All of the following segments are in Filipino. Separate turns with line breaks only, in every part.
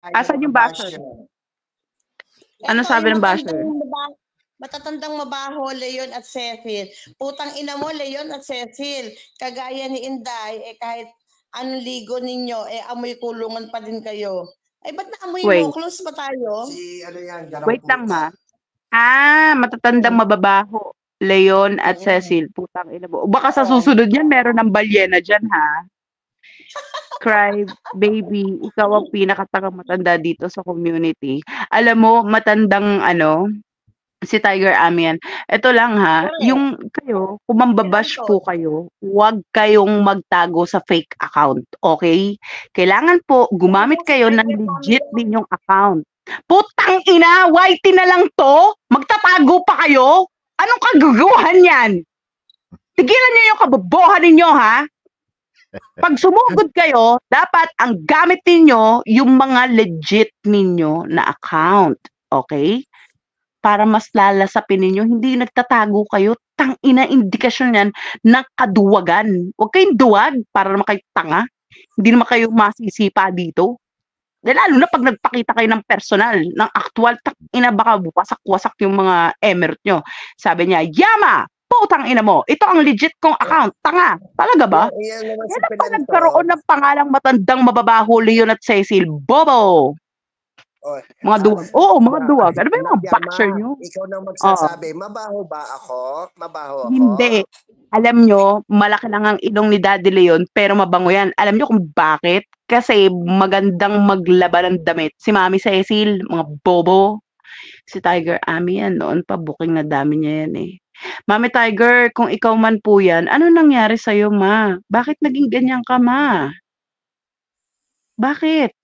Yung
Asan
mga
yung basher?
basher.
Ano
Eto,
sabi
yung
ng basher?
matatandang mabaho, Leon at Cecil. Putang ina mo, Leon at Cecil. Kagaya ni Inday, kahit anong ligo ninyo, amoy kulungan pa din kayo. Ay, ba't naamoy mo?
Wait,
Close ba tayo?
Si ano yan, garang
wait lang
puta.
ma. Matatandang mababaho. Leon at Cecil. Putang ina mo. Baka sa susunod yan, meron ng balyena dyan, ha? Cry, baby, ikaw ang pinakatagang matanda dito sa community. Alam mo, matandang si Tiger Amian. Ito lang ha,
Correct.
yung kayo, kung mambabash po kayo, huwag kayong magtago sa fake account, okay? Kailangan po gumamit kayo ng legit ninyong account. Putang ina, YT na lang to? Magtatago pa kayo? Anong kagagawan yan? Tigilan niyo yung kabobohan ninyo ha? Pag sumugod kayo, dapat ang gamit ninyo yung mga legit ninyo na account. Okay? Para mas lalasapin ninyo, hindi nagtatago kayo. Tangina indikasyon yan ng kaduwagan. Huwag kayong duwag para naman kayo tanga. Hindi naman kayo masisipa dito. Lalo na pag nagpakita kayo ng personal, ng actual, tangina baka wasak-wasak yung mga emirate nyo. Sabi niya, Yama! Putang ina mo, ito ang legit kong account. Tanga. Talaga ba?
Yan naman si
Yan pa
Pinanto.
nagkaroon ng pangalang matandang mababaho, Leon at Cecil. Bobo! Mga duwag. Oo, mga duwag. Ano ba yung mga basher nyo?
Ikaw nang magsasabi, mabaho ba ako? Mabaho ako?
Hindi. Alam nyo, malaki lang ang ilong ni Daddy Leon, pero mabango yan. Alam nyo kung bakit? Kasi magandang maglaba ng damit. Si Mami Cecil, mga bobo. Si Tiger Ami yan, noon pa booking na dami niya yan eh. Mami Tiger, kung ikaw man po yan, ano nangyari sa'yo, ma? Bakit naging ganyan ka, ma? Bakit?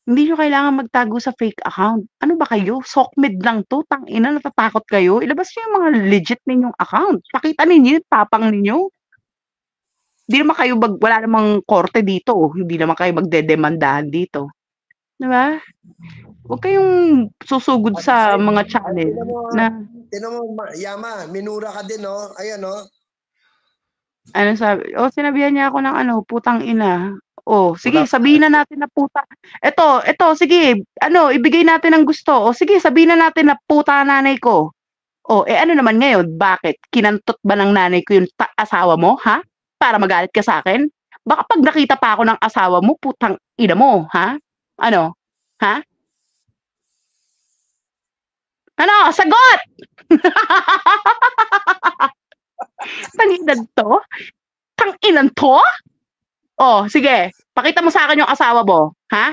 Hindi nyo kailangan magtago sa fake account. Ano ba kayo? Sokmed lang to. Tangina, natatakot kayo. Ilabas nyo yung mga legit ninyong account. Pakita ninyo yung tapang ninyo. Hindi naman kayo, wala namang korte dito. Hindi naman kayo magdedemandahan dito. Diba? Huwag kayong susugod sa mga channel na...
Tinan mo, Yama, minura ka din, no? Ayan, no?
Ano sabi? Sinabihan niya ako ng putang ina. Sige, sabihin na natin na puta. Ito, sige, ibigay natin ang gusto. Sige, sabihin na natin na puta nanay ko. Ano naman ngayon? Bakit? Kinantot ba ng nanay ko yung asawa mo, ha? Para magalit ka sa akin? Baka pag nakita pa ako ng asawa mo, putang ina mo, ha? Ano? Ha? Ano? Sagot! Tanginan to? Tanginan to? Sige. Pakita mo sa akin yung asawa mo. Ha?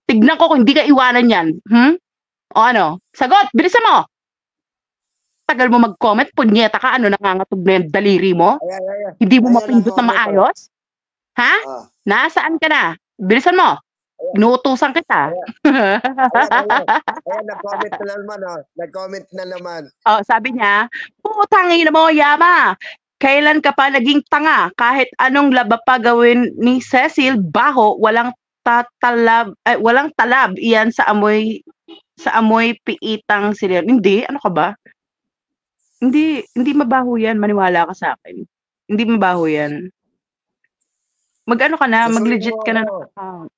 Tignan ko kung hindi ka iwanan yan. Ano? Sagot! Bilisan mo! Tagal mo mag-comment, punyeta ka, nangangatog na yung daliri mo?
Ayan.
Hindi mo mapindot na maayos? Ha? Nasaan ka na? Bilisan mo! Inuutusan kita.
Ayan, nag-comment na naman. Nag-comment na naman.
Sabi niya, putangin mo, Yama! Kailan ka pa naging tanga? Kahit anong laba pa gawin ni Cecil, baho, walang talab iyan sa amoy piitang sila. Hindi, ano ka ba? Hindi mabaho yan, maniwala ka sa akin. Hindi mabaho yan. Mag-ano ka na, mag-legit ka na.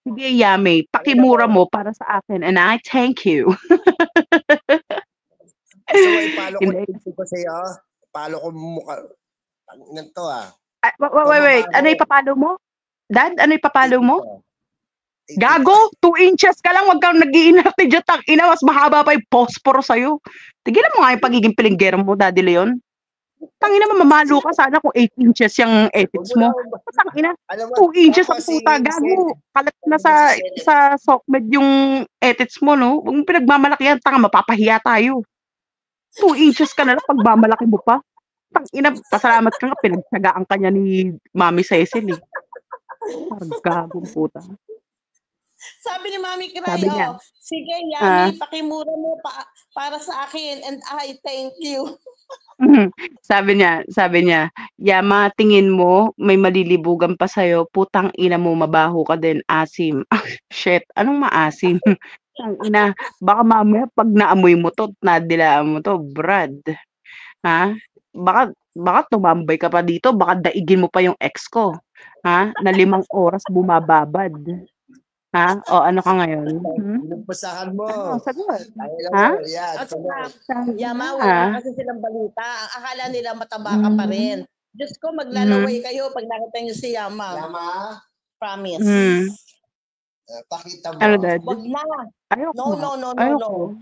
Sige, Yame, pakimura mo para sa akin and I thank you.
So, ipalo ko sa'yo. Palo ko mukha. Ganito
Wait. Ano ipapalo mo? Dad, ano ipapalo mo? Gago, 2 inches ka lang, wag kang nag-iinarte dyan, ina, mas mahaba pa yung posporo sa'yo. Tigilan mo nga yung pagiging pilinggero mo, Daddy Leon. Tangina mo, mamalo ka sana kung 8 inches yung edits mo. Tangina, 2 inches ang puta, gago. Kalat na sa sockmed yung edits mo, no? Huwag mo pinagmamalaki yan, tanga, mapapahiya tayo. 2 inches ka na lang, pagmamalaki mo pa. Tangina, pasalamat ka nga, pinagsagaan ka niya ni Mami Cecil, eh. Parang gagong puta.
Sabi ni Mami Cray, sige, Yami, pakimura mo para sa akin and I thank you.
Sabi niya, Yama, tingin mo, may malilibugan pa sa'yo, putang ina mo, mabaho ka din, asim. Shit, anong maasim? Putang ina, baka mamaya pag naamoy mo to, nadilaan mo to, Brad. Ha? Baka tumambay ka pa dito, baka daigin mo pa yung ex ko. Ha? Na 5 oras bumababad. Ha? O ano ka ngayon?
Inumpasahan mo.
Ano, sagot.
Kaya
Ha?
mo, yan.
At saka,
Sabi
Yama,
na.
wala kasi silang balita. Ang akala nila mataba ka pa rin. Diyos ko, maglalaway kayo pag nakita niyo si Yama.
Yama,
Promise.
pakita mo.
Ano, Dad?
Wag na.
Ayoko
No,
nga.
no, no, no,
Ayoko.
no.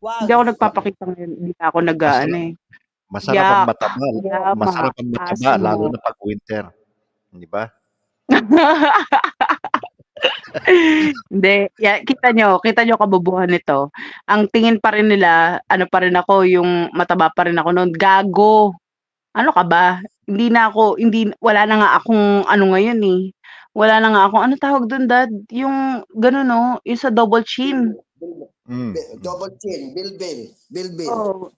Wag.
Hindi ako nagpapakita ngayon. Hindi na ako nag-ano eh.
Masarap ang
Yak.
mataba.
Yama.
Masarap ang mataba,
Asin
lalo
mo.
na pag winter. Di ba?
Hindi, kita nyo kabubuhan nito. Ang tingin pa rin nila, ano pa rin ako, yung mataba pa rin ako noon. Gago. Ano ka ba? Wala na nga akong ano ngayon eh. Wala na nga akong, ano tawag doon, Dad? Yung gano'n, no? Yung sa double chin.
Double chin, bilbil.
Oo.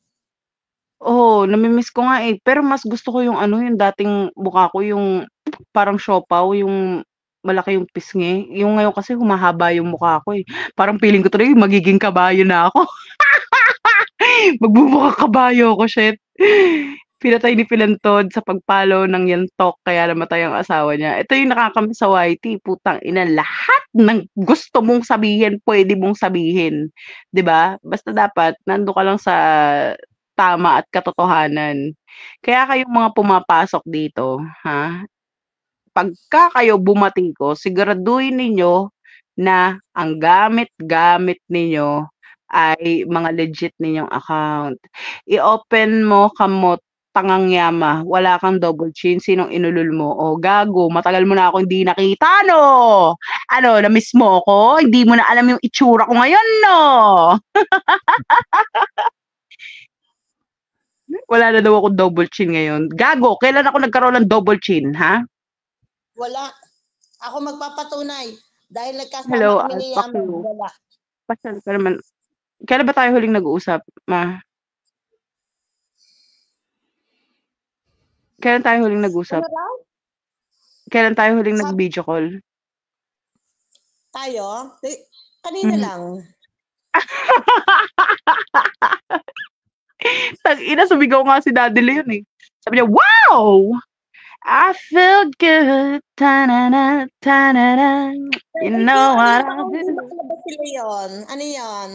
Oh, namimiss ko nga eh. Pero mas gusto ko yung ano, yung dating mukha ko, yung parang siopaw, yung malaki yung pisngi. Yung ngayon kasi humahaba yung mukha ko eh. Parang feeling ko tuloy magiging kabayo na ako. Magbubukang kabayo ako, shit. Pinatay ni Pilantod sa pagpalo ng yantok kaya namatay ang asawa niya. Ito yung nakakamiss sa YT, putang ina, lahat ng gusto mong sabihin, pwede mong sabihin. 'Di ba? Basta dapat nando ka lang sa tama at katotohanan. Kaya kayong mga pumapasok dito, ha? Pagka kayo bumatiko, siguraduhin ninyo na ang gamit-gamit ninyo ay mga legit ninyong account. I-open mo kamot tangang Yama, wala kang double chin, sinong inulol mo? O gago, matagal mo na ako hindi nakita, no? Ano, na-miss mo ako? Hindi mo na alam yung itsura ko ngayon, no? Wala na daw ako double chin ngayon. Gago, kailan ako nagkaroon ng double chin, ha?
Wala. Ako magpapatunay. Dahil nagkasama
Hello,
kami ni
fuck
Yama.
you.
Wala.
Pasal ka naman. Kailan ba tayo huling nag-uusap, ma? Kailan tayo huling nag-usap?
Ano raw?
Kailan tayo huling nag-video call?
Tayo? Kanina lang.
Tag-ina, sumigaw nga si Daddy Leon eh. Sabi niya, wow! I feel good. Ta-na-na, ta-na-na. You know what I do.
Ano ba sila yun? Ano yun?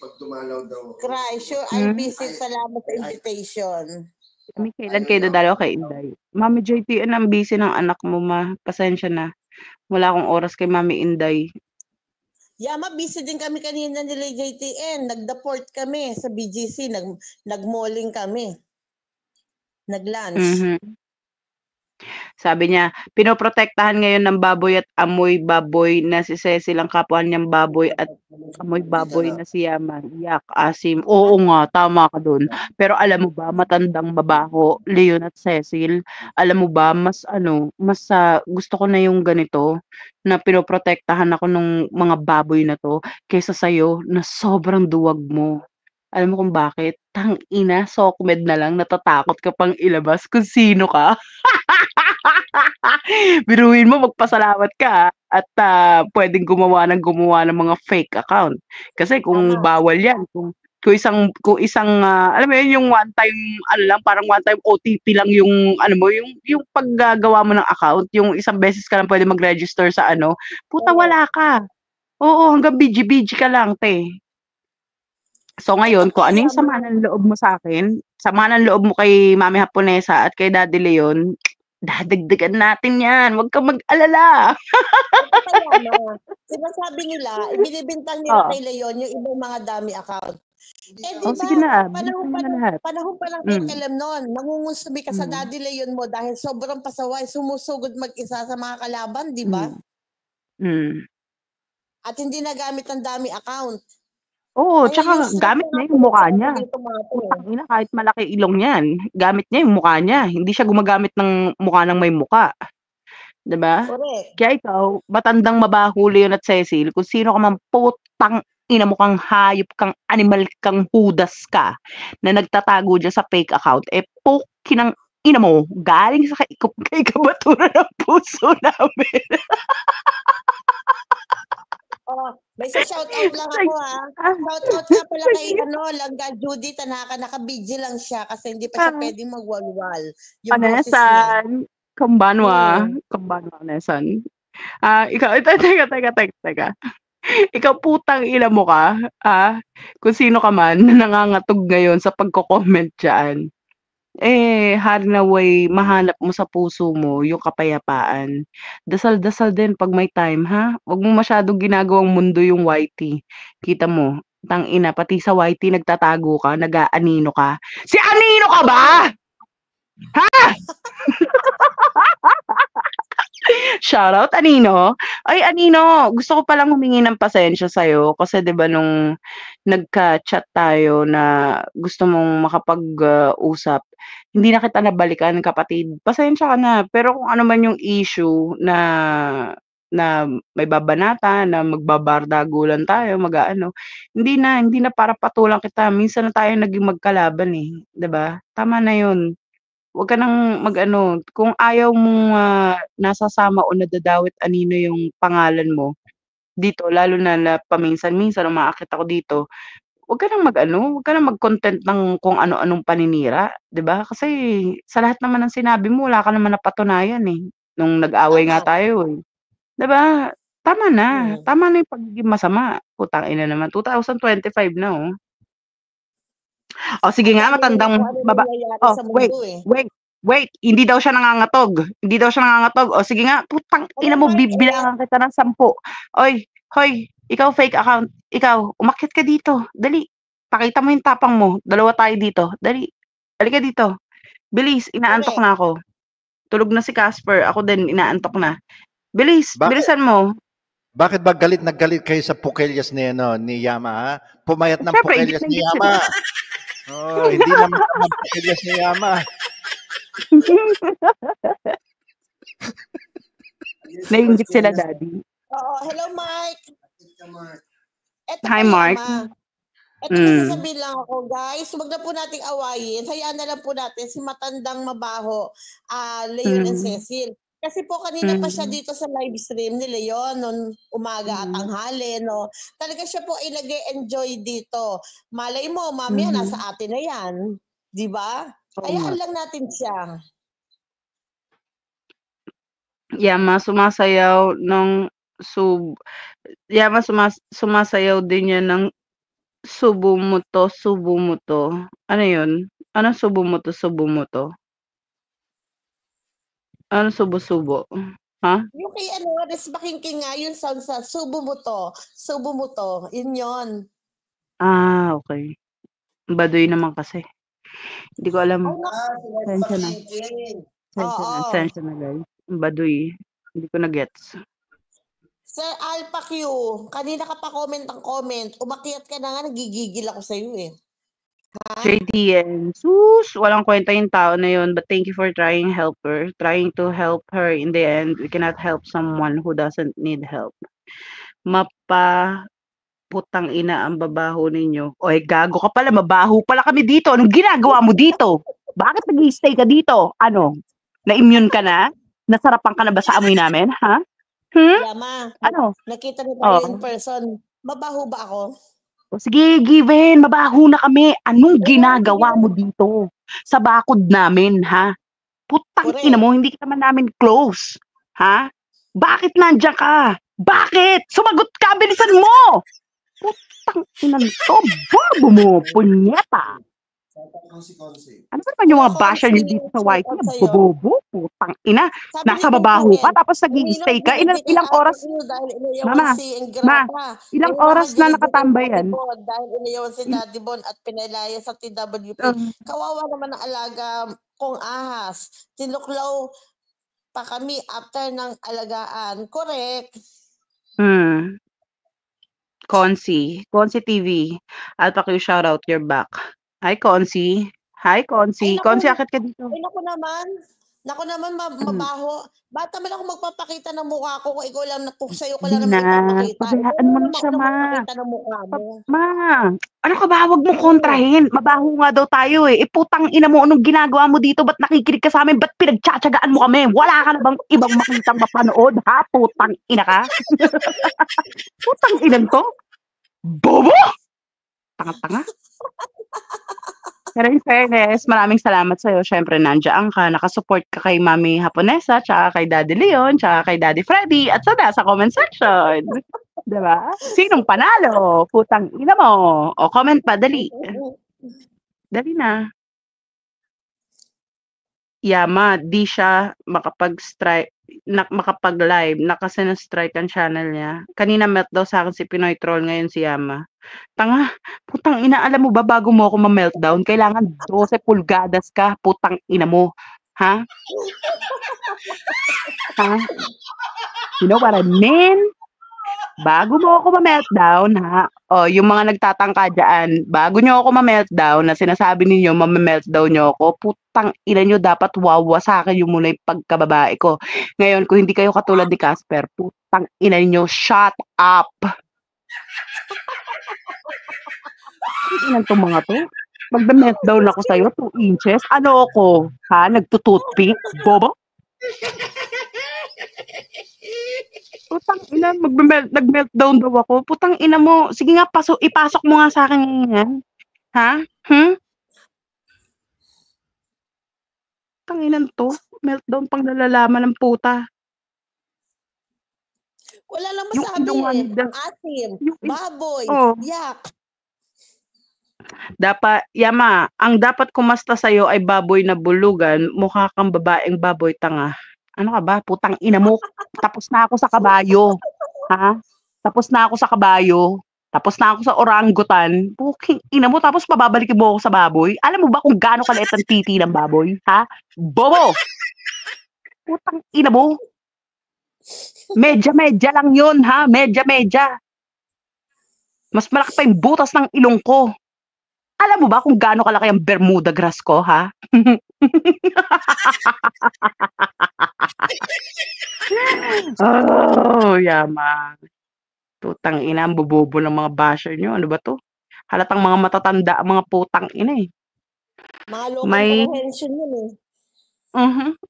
Pag tumalaw daw.
Cry. Sure, I'll visit. Salamat sa invitation.
Kami kailan kayo dadalaw kay Inday? Mami JTN, ang busy ng anak mo, ma. Pasensya na. Wala akong oras kay Mami Inday.
Yama, busy din kami kanina nila JTN. Nag-deport kami sa BGC. Nag-malling kami. Nag-lunch.
Sabi niya, pinoprotektahan ngayon ng baboy at amoy baboy na si Cecil ang kapwa niyang baboy at amoy baboy na si Yama. Yak, asim. Oo nga, tama ka dun. Pero alam mo ba, matandang babaho, Leon at Cecil, alam mo ba, mas gusto ko na yung ganito, na pinoprotektahan ako ng mga baboy na to, kaysa sa'yo na sobrang duwag mo. Alam mo kung bakit? Tangina, sokmed na lang, natatakot ka pang ilabas kung sino ka. Biruin mo, magpasalamat ka at pwedeng gumawa ng mga fake account. Kasi kung bawal yan, kung isang alam mo yun, yung one time parang one time OTP lang yung yung paggagawa mo ng account, yung isang beses ka lang pwede mag-register sa puta wala ka. Oo, hanggang BG ka lang, te. So ngayon, kung ano yung sama ng loob mo sa akin, sama ng loob mo kay Mami Haponesa at kay Daddy Leon, dadagdagan natin yan. Huwag kang mag-alala.
Sinasabi nila, binibintang nila kay Leon yung ibang mga dami account. Diba,
sige na,
panahon pa lang kayo alam nun. Nangungusabi ka sa Daddy Leon mo dahil sobrang pasaway, sumusugod mag-isa sa mga kalaban, di ba? At hindi nagamit ang dami account.
Oo, tsaka gamit niya yung mukha niya. Putangina, kahit malaki ilong niyan, gamit niya yung mukha niya. Hindi siya gumagamit ng mukha ng may mukha. Diba?
Correct.
Kaya ikaw, matandang mabaho Leon at Cecil, kung sino ka man putang ina mo kang hayop kang animal kang hudas ka na nagtatago dyan sa fake account, kinang ina mo, galing sa kay kabaturan ng puso namin.
May shout out lang ako Shout out nga pala kay Langga Judy Tanaka, naka-BG lang siya kasi hindi pa siya pwedeng magwalwal.
Anesan, kambanwa, Anesan. Ikaw, teka. Ikaw putang ina mo ka, kung sino ka man na nangangatog ngayon sa pagko-comment diyan. Hari naway mahanap mo sa puso mo yung kapayapaan. Dasal-dasal din 'pag may time, ha? Wag mo masyadong ginagawang mundo yung YT. Kita mo, tangina pati sa YT nagtatago ka, nag-aanino ka. Si Anino ka ba? Shoutout Anino. Ay Anino, gusto ko palang humingi ng pasensya sa'yo kasi 'di ba nung nagka-chat tayo na gusto mong makapag-usap, hindi na kita nabalikan kapatid. Pasensya ka na, pero kung ano man yung issue na may babanatan, na magbabardagulan tayo, mag-aano, hindi na para patulan kita. Minsan na tayo naging magkalaban, 'di ba? Tama na 'yun. Huwag ka ng mag-ano, kung ayaw mong, nasasama o nadadawit anino yung pangalan mo dito, lalo na paminsan-minsan umaakyat ako dito, huwag ka ng mag-ano, huwag ka ng mag-content ng kung ano-anong paninira, 'di ba? Kasi sa lahat naman ng sinabi mo wala ka naman napatunayan, nung nag-away nga
Tama.
tayo, 'di ba? Tama na,
Mm.
tama na yung pagiging masama, putang ina naman, 2025 na, oh. O sige
Ang
nga,
dami na
matandang
kung ano
baba
nangyayari
oh,
sa mundo eh.
wait, hindi daw siya nangangatog. Hindi daw siya nangangatog. O sige nga, putang ina mo,
Mark,
bibilangan kita ng 10. Oy, hoy, ikaw fake account. Ikaw, umakyat ka dito. Dali. Pakita mo yung tapang mo. Dalawa tayo dito. Dali. Halika dito. Bilis, inaantok
correct.
na ako. Tulog na si Casper. Ako din, inaantok na. Bilis,
Bakit?
bilisan mo.
Bakit ba galit na galit kayo sa pukelyas ni Yama, ha? Pumayat ng
Siyempre, hindi
pukelyas
na
ni
hindi
Yama. Oh, hindi naman ng pukelyas ni Yama.
Nainggit sila, daddy.
Oo, hello Mike. Eto
Hi,
po
Mark.
Yama. Eto
Mm.
may sasabihin lang ako, guys. Huwag na po nating awayin. Hayaan na lang po natin si matandang mabaho, Leon and Cecil. Kasi po kanina pa siya dito sa live stream ni Leon noon umaga at tanghali, no. Talaga siya po ay nag-e-enjoy dito. Malay mo, mamaya nasa atin na yan. Di ba?
Oo nga.
Hayaan lang natin siya.
Yama sumasayaw ng Yama sumasayaw din yan ng subo mo to. Ano yun? Anong subo mo to? Ano subo-subo? Ha?
Yung kay Res Bakingking nga, yun sound sa subo mo to. Yun yun.
Okay. Baduy naman kasi. Hindi ko alam. Sensya na. Sensya na guys. Baduy. Hindi ko na-gets.
Sir Alpha Q, kanina ka pa comment. Umakyat ka na nga, nagigigil ako sa'yo eh.
JTN, sus, walang kwenta yung tao na yun, but thank you for trying to help her. In the end, we cannot help someone who doesn't need help. Putang ina ang babaho ninyo. Oy, gago ka pala, mabaho pala kami dito. Anong ginagawa mo dito? Bakit nag-i-stay ka dito? Ano? Na-immune ka na? Nasarapan ka na ba sa amoy namin, ha?
Yama,
Ano?
nakita mo tayo in person. Mabaho ba ako?
O sige, given, mabaho na kami. Anong ginagawa mo dito? Sa bakod namin, ha? Putang ina mo, hindi ka naman namin close. Ha? Bakit nandiyan ka? Bakit? Sumagot ka, bilisan mo! Putang ina to, bobo mo, punyeta. Ano ba naman yung mga basher niyo dito sa YT? Bobo, putang ina. Nasa babaho ka, tapos nag-i-stay ka. Ilang oras? Mama, ilang oras na nakatambay yan?
Dahil iniyawan si Daddy Bon at pinalaya sa TWP. Kawawa naman ang alaga kong ahas. Tinuklaw pa kami after ng alagaan. Correct.
Concy TV. Alpha Q, shoutout, you're back. Hi, Concy. Concy, akit ka dito.
Ay, naku naman, mabaho. Bata man ako magpapakita ng mukha ko kung ikaw lang, kung sa'yo ko lang naman ipapakita.
Pabayaan mo na siya, ma.
Magpapakita ng mukha mo.
Ma, ano ka ba? Huwag mo kontrahin. Mabaho nga daw tayo eh. Putang ina mo, anong ginagawa mo dito? Ba't nakikinig ka sa amin? Ba't pinagtsatsagaan mo kami? Wala ka na bang ibang makitang mapanood, ha? Putang ina ka? Putang inan to? Bobo! Tanga-tanga. Pero in fairness, maraming salamat sa'yo. Siyempre, nandiyan ka, nakasupport ka kay Mami Haponesa, tsaka kay Daddy Leon, tsaka kay Daddy Freddy, at sa comment section. Diba? Sinong panalo? Putang ina mo. O, comment pa, dali. Dali na. Yama, di siya makapag-live na kasi na-strike ang channel niya. Kanina met daw sa akin si Pinoy Troll, ngayon si Yama. Tanga, putang ina, alam mo ba bago mo ako ma-meltdown, kailangan 12 pulgadas ka, putang ina mo. Ha? Ha? You know what I mean? Bago mo ako ma-meltdown, ha? O, yung mga nagtatangka dyan, bago nyo ako ma-meltdown, na sinasabi ninyo, ma-meltdown nyo ako, putang ina nyo, dapat wawa sa akin yung muna yung pagkababae ko. Ngayon, kung hindi kayo katulad ni Casper, putang ina nyo, shut up! Ilan tong mga to? Magbe-meltdown ako sa'yo, 2 inches? Ano ako? Ha? Nagtutoothpick? Bobo? Putang ina, nag-meltdown daw ako. Putang ina mo. Sige nga, ipasok mo nga sa akin yan. Ha? Putang ina to. Meltdown pang nalalaman ng puta.
Wala lang
Yung
masabi
ilungan
eh.
nila.
Asim,
Yung
baboy,
Oh.
yak.
Dapat, Yama, ang dapat kumasta sa'yo ay baboy na bulugan, mukha kang babaeng baboy tanga. Ano ka ba? Putang ina mo. Tapos na ako sa kabayo. Ha? Tapos na ako sa kabayo. Tapos na ako sa orangutan. Puking ina mo. Tapos pababalikin mo ako sa baboy. Alam mo ba kung gaano kaliit ang titi ng baboy? Ha? Bobo! Putang ina mo. Medya-medya lang yun, ha? Medya-medya. Mas malaki pa yung butas ng ilong ko. Alam mo ba kung gaano kalaki ang Bermuda grass ko, ha? Oh, Yama. Putang ina, ang bobobo ng mga basher nyo. Ano ba to? Halatang mga matatanda, mga putang ina eh.
Mga local
May-
comprehension yun eh.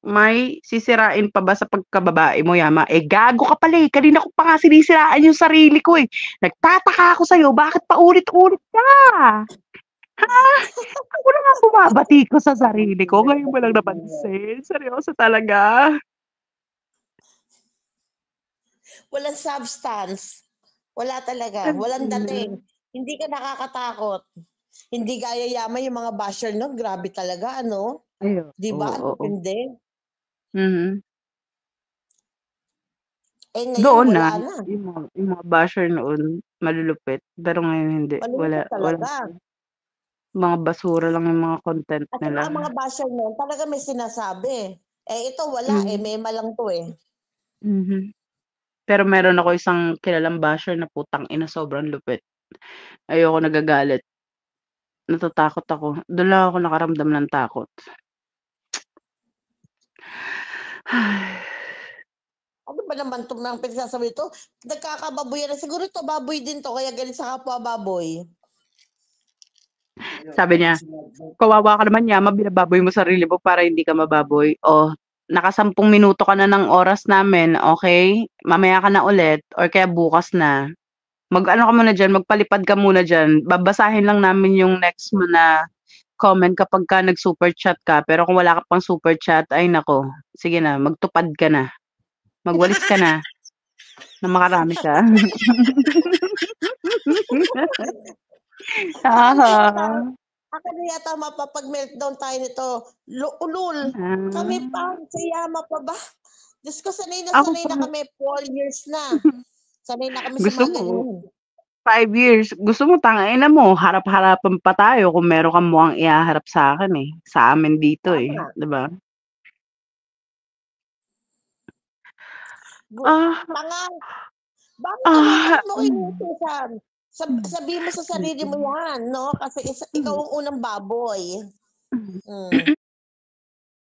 May sisirain pa ba sa pagkababae mo, Yama? Eh, gago ka pala eh. Kanina ko pa nga sinisiraan yung sarili ko eh. Nagtataka ako sa'yo, bakit pa ulit-ulit ka? Ha? Ako na nga bumabati ko sa sarili ko. Ngayon mo lang napansin. Seryoso talaga.
Walang substance. Wala talaga. Walang dating. Hindi ka nakakatakot. Hindi gaya Yama yung mga basher no. Grabe talaga, ano?
Ayun.
Di ba?
Oo.
Hindi. Eh ngayon,
Doon
wala
na.
na.
Yung mga basher noon, malulupit. Pero ngayon hindi.
Malulupit talaga.
Mga basura lang yung mga content
At
nila.
ang mga basher noon, talaga may sinasabi. Eh ito wala eh. Mema lang to eh.
Pero meron ako isang kilalang basher na putang ina, sobrang lupit. Ayoko nagagalit. Natatakot ako. Doon lang ako nakaramdam ng takot.
Ano ba naman itong mga pinagsasabi ito? Nagkakababoy na. Siguro ito baboy din to. Kaya galit sa kapwa baboy.
Sabi niya, kawawa ka naman, Yama, binababoy mo sarili mo para hindi ka mababoy. O, naka 10 minuto ka na ng oras namin, okay? Mamaya ka na ulit or kaya bukas na. Mag-ano ka muna dyan, magpalipad ka muna dyan. Babasahin lang namin yung next mo na comment kapag ka nag-super chat ka. Pero kung wala ka pang super chat, ay nako. Sige na, magtupad ka na. Magwalis ka na. Na makarami ka.
Ako na yata mapapag-meltdown tayo nito. Ulul. Kami pa. Sa Yama pa ba? Diyos ko, sanay na kami. 4 years na. Sanay na kami
Gusto
sa mga
mo?
ganyan.
5 years. Gusto mo, tangina mo, harap-harapan pa tayo kung meron kang mukhang ihaharap sa akin eh. Sa amin dito eh. Diba?
Tanga. Bakit mo inutusan? Sabihin mo sa sarili mo yan, no? Kasi ikaw ang unang baboy.